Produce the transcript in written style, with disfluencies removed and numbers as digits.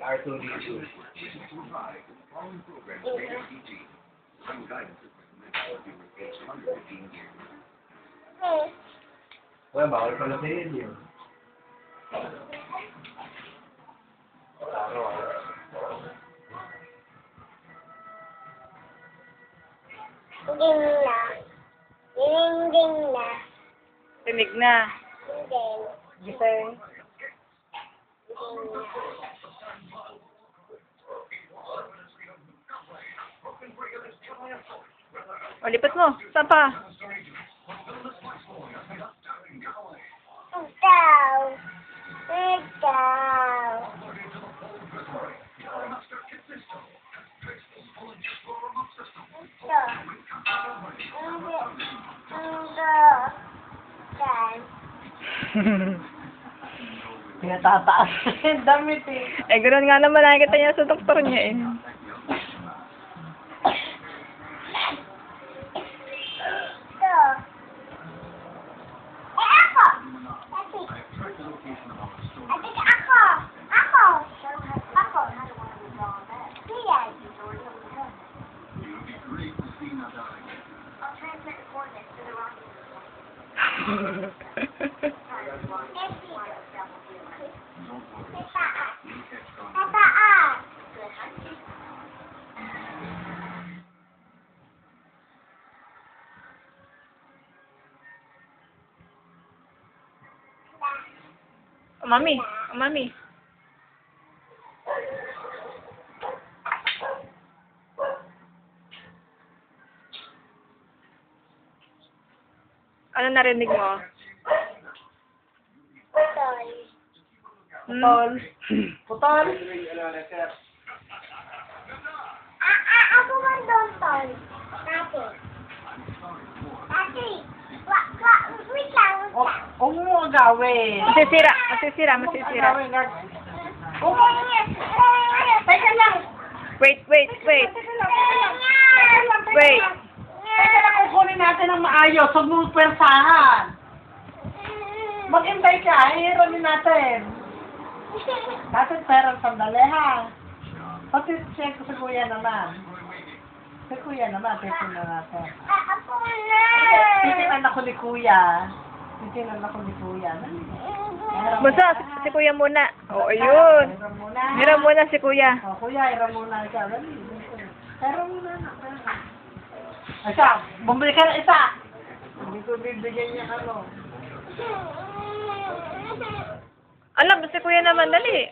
R2D2. Well, bawal pala sa iyo. Ding na. Ding na. Tinig na. Ding. Gising. Ding na. O, lipat mo. Saan pa? Ikaw. Ikaw. Ito. Yan. Pinatataas yung damit eh. Eh, ganoon nga naman nakikita niya sa doktor niya eh. Ito. Ako. Ate. Ate, ako. Ako. Ako. Yan. I'll transmit coordinates to the rocket. Mami. Mami. Ano narinig mo? Putol. Putol. Putol. Ako man doon, Tol. Dati. Wait lang. Huwag mo agawin. Masisira. Masisira. Masisira. Agawin ka. Teka lang. Wait. Wait. Wait. Wait. Teka lang, kukunin natin ang maayos. Huwag mo persahan. Mag-intay ka. Hihironin natin. Natin perang sandali ha. Pati check ko si kuya naman. Si kuya naman, titin na natin. Ako na. Titinan ako ni kuya. Titinan ako ni kuya. Bunso, si kuya muna. O, ayun. Hiram muna. Hiram muna si kuya. O, kuya, hiram muna ikaw. Dali. Hiram muna na. Isa, bumili ka ng isa. Hindi ko bibigyan niya ano. Alam, si kuya naman, dali.